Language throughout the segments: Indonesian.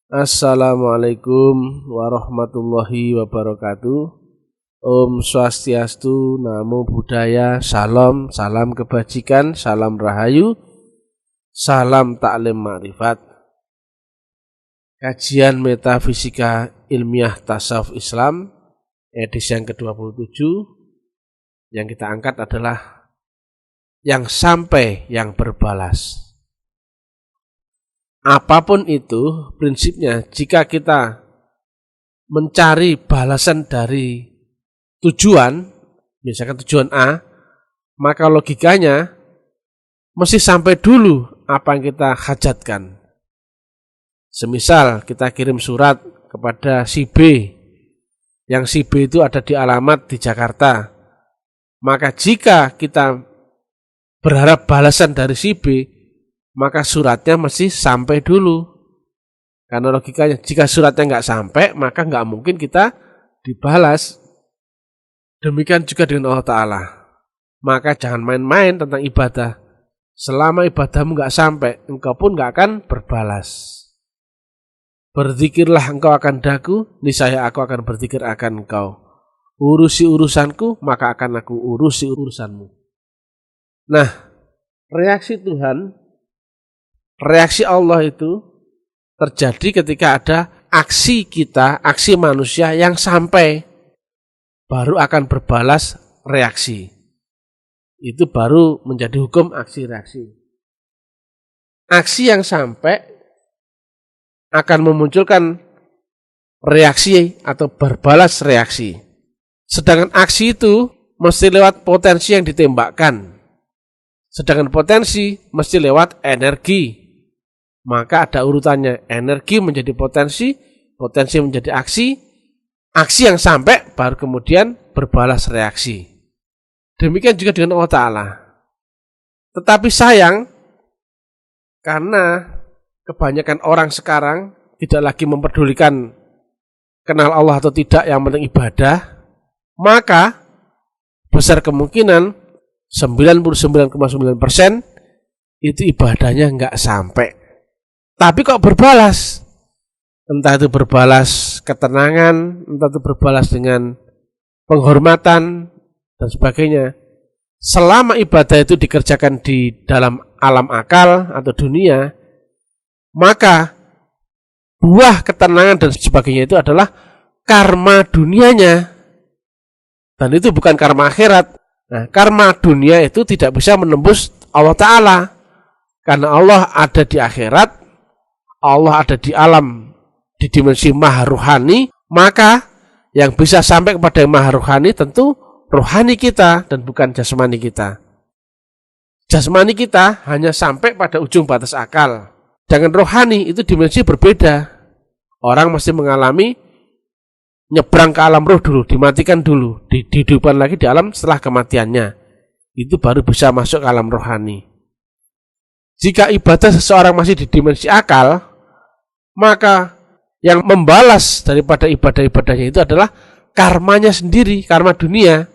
Assalamualaikum warahmatullahi wabarakatuh. Om Swastiastu, Namo Buddhaya, Salam, salam kebajikan, salam rahayu, salam taklim ma'rifat. Kajian Metafisika Ilmiah Tasawuf Islam, edisi yang ke-27. Yang kita angkat adalah yang sampai yang berbalas. Apapun itu prinsipnya, jika kita mencari balasan dari tujuan, misalkan tujuan A, maka logikanya mesti sampai dulu apa yang kita hajatkan. Semisal kita kirim surat kepada si B, yang si B itu ada di alamat di Jakarta, maka jika kita berharap balasan dari si B, maka suratnya mesti sampai dulu. Karena logikanya, jika suratnya nggak sampai, maka nggak mungkin kita dibalas. Demikian juga dengan Allah Ta'ala. Maka jangan main-main tentang ibadah. Selama ibadahmu nggak sampai, engkau pun nggak akan berbalas. Berzikirlah engkau akan daku, niscaya aku akan berzikir akan engkau. Urusi urusanku, maka akan aku urusi urusanmu. Nah, reaksi Tuhan, reaksi Allah itu terjadi ketika ada aksi kita, aksi manusia yang sampai, baru akan berbalas reaksi. Itu baru menjadi hukum aksi reaksi. Aksi yang sampai akan memunculkan reaksi atau berbalas reaksi. Sedangkan aksi itu mesti lewat potensi yang ditembakkan. Sedangkan potensi mesti lewat energi. Maka ada urutannya, energi menjadi potensi, potensi menjadi aksi, aksi yang sampai baru kemudian berbalas reaksi. Demikian juga dengan Allah Ta'ala. Tetapi sayang, karena kebanyakan orang sekarang tidak lagi memperdulikan kenal Allah atau tidak, yang penting ibadah, maka besar kemungkinan 99,9% itu ibadahnya nggak sampai. Tapi kok berbalas? Entah itu berbalas ketenangan, entah itu berbalas dengan penghormatan, dan sebagainya. Selama ibadah itu dikerjakan di dalam alam akal atau dunia, maka buah ketenangan dan sebagainya itu adalah karma dunianya. Dan itu bukan karma akhirat. Nah, karma dunia itu tidak bisa menembus Allah Ta'ala. Karena Allah ada di akhirat, Allah ada di alam, di dimensi maha ruhani, maka yang bisa sampai kepada yang maha ruhani tentu rohani kita dan bukan jasmani kita. Jasmani kita hanya sampai pada ujung batas akal. Dengan rohani itu dimensi berbeda. Orang mesti mengalami nyebrang ke alam roh dulu, dimatikan dulu, dihidupkan lagi di alam setelah kematiannya. Itu baru bisa masuk ke alam rohani. Jika ibadah seseorang masih di dimensi akal, maka yang membalas daripada ibadah-ibadahnya itu adalah karmanya sendiri, karma dunia,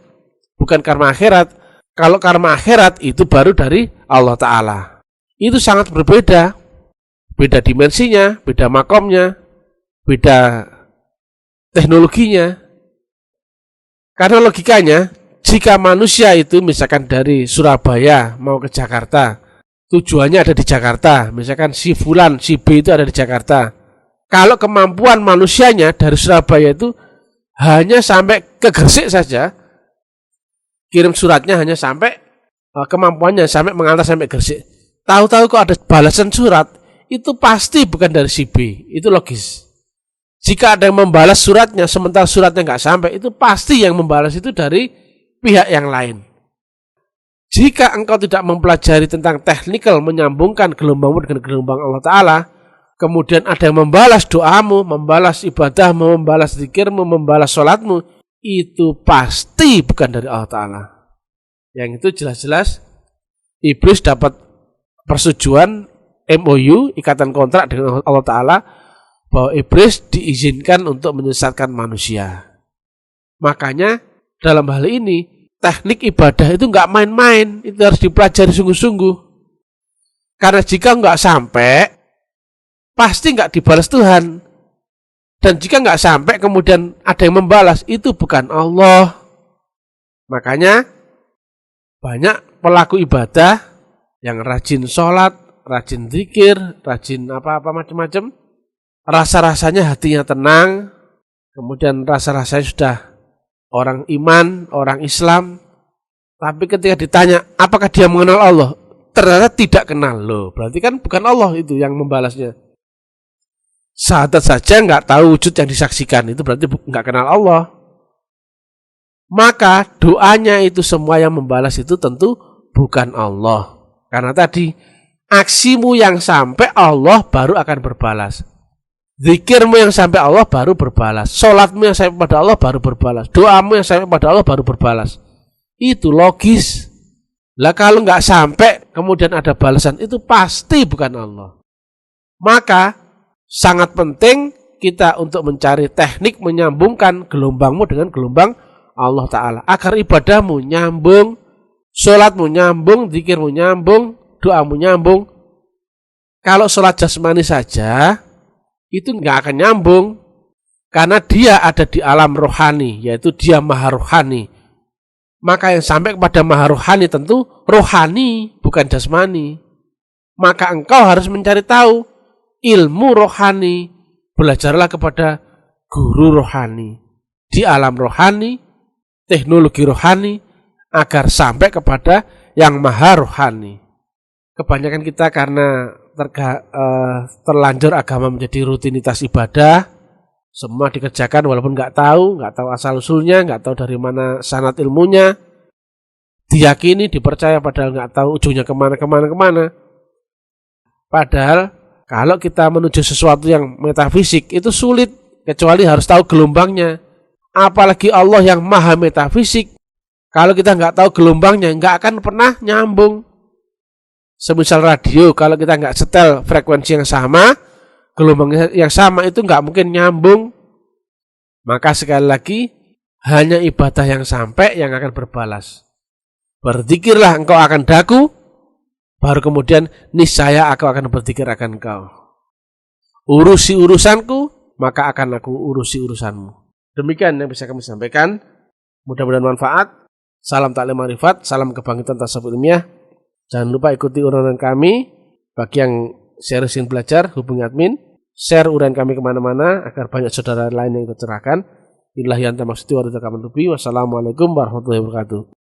bukan karma akhirat. Kalau karma akhirat itu baru dari Allah Ta'ala. Itu sangat berbeda. Beda dimensinya, beda makomnya, beda teknologinya. Karena logikanya, jika manusia itu misalkan dari Surabaya mau ke Jakarta, tujuannya ada di Jakarta, misalkan si Fulan, si B itu ada di Jakarta. Kalau kemampuan manusianya dari Surabaya itu hanya sampai ke Gresik saja, kirim suratnya hanya sampai, kemampuannya sampai mengantar sampai Gresik. Tahu-tahu kok ada balasan surat, itu pasti bukan dari si B, itu logis. Jika ada yang membalas suratnya, sementara suratnya nggak sampai, itu pasti yang membalas itu dari pihak yang lain. Jika engkau tidak mempelajari tentang teknikal menyambungkan gelombangmu dengan gelombang Allah Ta'ala, kemudian ada yang membalas doamu, membalas ibadahmu, membalas zikirmu, membalas sholatmu, itu pasti bukan dari Allah Ta'ala. Yang itu jelas-jelas iblis dapat persetujuan MOU, ikatan kontrak dengan Allah Ta'ala, bahwa iblis diizinkan untuk menyesatkan manusia. Makanya dalam hal ini, teknik ibadah itu nggak main-main, itu harus dipelajari sungguh-sungguh. Karena jika nggak sampai, pasti nggak dibalas Tuhan. Dan jika nggak sampai kemudian ada yang membalas, itu bukan Allah. Makanya banyak pelaku ibadah yang rajin sholat, rajin zikir, rajin apa-apa macam-macam. Rasa-rasanya hatinya tenang, kemudian rasa-rasanya sudah orang iman, orang Islam. Tapi ketika ditanya apakah dia mengenal Allah, ternyata tidak kenal. Loh, berarti kan bukan Allah itu yang membalasnya. Syahadat saja nggak tahu wujud yang disaksikan, itu berarti nggak kenal Allah. Maka doanya itu semua yang membalas itu tentu bukan Allah. Karena tadi aksimu yang sampai Allah baru akan berbalas. Zikirmu yang sampai Allah baru berbalas. Sholatmu yang sampai pada Allah baru berbalas. Doamu yang sampai pada Allah baru berbalas. Itu logis. Lah kalau nggak sampai kemudian ada balasan, itu pasti bukan Allah. Maka sangat penting kita untuk mencari teknik menyambungkan gelombangmu dengan gelombang Allah Ta'ala. Agar ibadahmu nyambung, sholatmu nyambung, zikirmu nyambung, doamu nyambung. Kalau sholat jasmani saja, itu nggak akan nyambung. Karena dia ada di alam rohani, yaitu dia maha rohani. Maka yang sampai kepada maha rohani tentu rohani, bukan jasmani. Maka engkau harus mencari tahu ilmu rohani, belajarlah kepada guru rohani di alam rohani, teknologi rohani, agar sampai kepada yang maha rohani. Kebanyakan kita karena terlanjur agama menjadi rutinitas ibadah, semua dikerjakan walaupun nggak tahu asal usulnya, nggak tahu dari mana sanad ilmunya, diyakini, dipercaya padahal nggak tahu ujungnya kemana. Padahal kalau kita menuju sesuatu yang metafisik itu sulit, kecuali harus tahu gelombangnya. Apalagi Allah yang maha metafisik, kalau kita nggak tahu gelombangnya, nggak akan pernah nyambung. Semisal radio, kalau kita nggak setel frekuensi yang sama, gelombang yang sama itu nggak mungkin nyambung. Maka sekali lagi, hanya ibadah yang sampai yang akan berbalas. Berzikirlah engkau akan daku, baru kemudian niscaya aku akan berzikir akan engkau. Urusi urusanku, maka akan aku urusi urusanmu. Demikian yang bisa kami sampaikan. Mudah-mudahan manfaat. Salam taklim marifat, salam kebangkitan tasawuf ilmiah. Jangan lupa ikuti uraian kami. Bagi yang serius ingin belajar, hubungi admin. Share uraian kami kemana-mana agar banyak saudara lain yang tercerahkan. Inilah yang termaksud wa ridha kaman tubi. Wassalamualaikum warahmatullahi wabarakatuh.